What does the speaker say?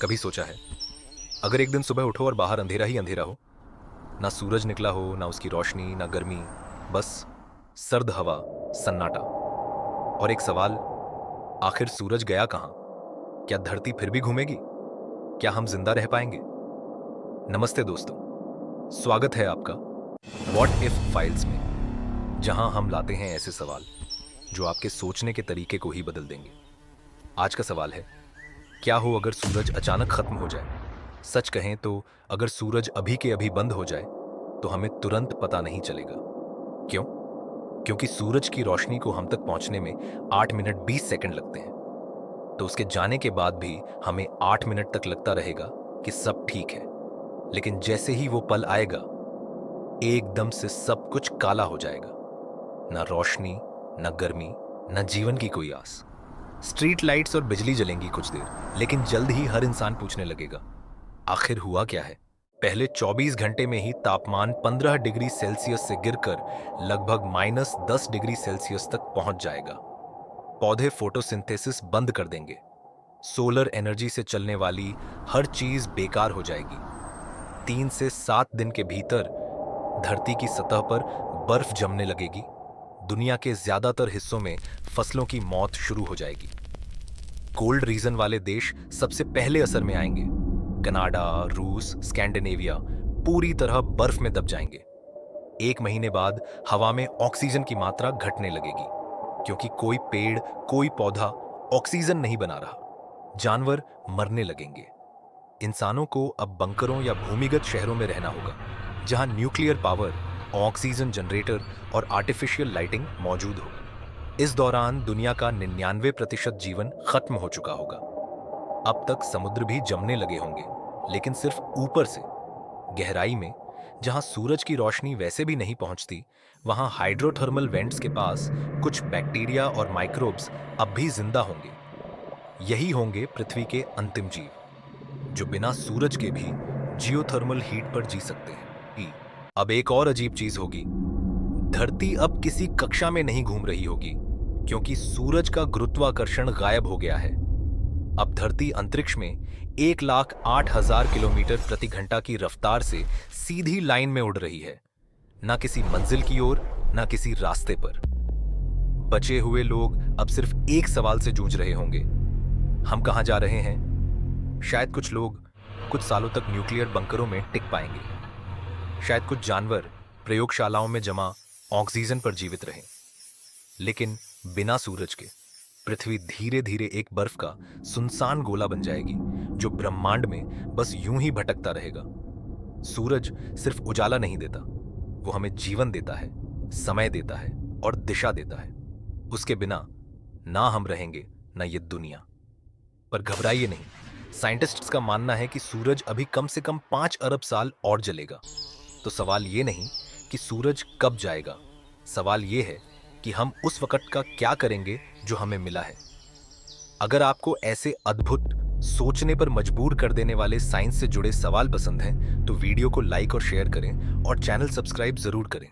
कभी सोचा है, अगर एक दिन सुबह उठो और बाहर अंधेरा ही अंधेरा हो, ना सूरज निकला हो, ना उसकी रोशनी, ना गर्मी, बस सर्द हवा, सन्नाटा और एक सवाल, आखिर सूरज गया कहां? क्या धरती फिर भी घूमेगी? क्या हम जिंदा रह पाएंगे? नमस्ते दोस्तों, स्वागत है आपका व्हाट इफ फाइल्स में, जहां हम लाते हैं ऐसे सवाल जो आपके सोचने के तरीके को ही बदल देंगे। आज का सवाल है, क्या हो अगर सूरज अचानक खत्म हो जाए? सच कहें तो अगर सूरज अभी के अभी बंद हो जाए तो हमें तुरंत पता नहीं चलेगा। क्यों? क्योंकि सूरज की रोशनी को हम तक पहुंचने में 8 मिनट 20 सेकंड लगते हैं। तो उसके जाने के बाद भी हमें 8 मिनट तक लगता रहेगा कि सब ठीक है। लेकिन जैसे ही वो पल आएगा, एकदम से सब कुछ काला हो जाएगा। ना रोशनी, ना गर्मी, ना जीवन की कोई आस। स्ट्रीट लाइट्स और बिजली जलेंगी कुछ देर, लेकिन जल्द ही हर इंसान पूछने लगेगा, आखिर हुआ क्या है? पहले 24 घंटे में ही तापमान 15 डिग्री सेल्सियस से गिरकर लगभग -10 डिग्री सेल्सियस तक पहुंच जाएगा। पौधे फोटोसिंथेसिस बंद कर देंगे। सोलर एनर्जी से चलने वाली हर चीज बेकार हो जाएगी। 3 से 7 दिन के भीतर धरती की सतह पर बर्फ जमने लगेगी। दुनिया के ज्यादातर हिस्सों में फसलों की मौत शुरू हो जाएगी। कोल्ड रीजन वाले देश सबसे पहले असर में आएंगे। कनाडा, रूस, स्कैंडिनेविया पूरी तरह बर्फ में दब जाएंगे। 1 महीने बाद हवा में ऑक्सीजन की मात्रा घटने लगेगी, क्योंकि कोई पेड़, कोई पौधा ऑक्सीजन नहीं बना रहा। जानवर मरने लगेंगे। इंसानों को अब बंकरों या भूमिगत शहरों में रहना होगा, जहां न्यूक्लियर पावर, ऑक्सीजन जनरेटर और आर्टिफिशियल लाइटिंग मौजूद हो। इस दौरान दुनिया का 99% जीवन खत्म हो चुका होगा। अब तक समुद्र भी जमने लगे होंगे, लेकिन सिर्फ ऊपर से। गहराई में, जहां सूरज की रोशनी वैसे भी नहीं पहुंचती, वहां हाइड्रोथर्मल वेंट्स के पास कुछ बैक्टीरिया और माइक्रोब्स अब भी जिंदा होंगे। यही होंगे पृथ्वी के अंतिम जीव, जो बिना सूरज के भी जियोथर्मल हीट पर जी सकते हैं। अब एक और अजीब चीज होगी, धरती अब किसी कक्षा में नहीं घूम रही होगी, क्योंकि सूरज का गुरुत्वाकर्षण गायब हो गया है। अब धरती अंतरिक्ष में 1,08,000 किलोमीटर प्रति घंटा की रफ्तार से सीधी लाइन में उड़ रही है, ना किसी मंजिल की ओर, ना किसी रास्ते पर। बचे हुए लोग अब सिर्फ एक सवाल से जूझ रहे होंगे, हम कहां जा रहे हैं? शायद कुछ लोग कुछ सालों तक न्यूक्लियर बंकरों में टिक पाएंगे। शायद कुछ जानवर प्रयोगशालाओं में जमा ऑक्सीजन पर जीवित रहें। लेकिन बिना सूरज के पृथ्वी धीरे धीरे एक बर्फ का सुनसान गोला बन जाएगी, जो ब्रह्मांड में बस यूं ही भटकता रहेगा। सूरज सिर्फ उजाला नहीं देता, वो हमें जीवन देता है, समय देता है और दिशा देता है। उसके बिना ना हम रहेंगे, ना ये दुनिया। पर घबराइए नहीं, साइंटिस्ट्स का मानना है कि सूरज अभी कम से कम 5 अरब साल और जलेगा। तो सवाल ये नहीं कि सूरज कब जाएगा, सवाल ये है कि हम उस वक्त का क्या करेंगे जो हमें मिला है। अगर आपको ऐसे अद्भुत, सोचने पर मजबूर कर देने वाले साइंस से जुड़े सवाल पसंद हैं, तो वीडियो को लाइक और शेयर करें और चैनल सब्सक्राइब जरूर करें।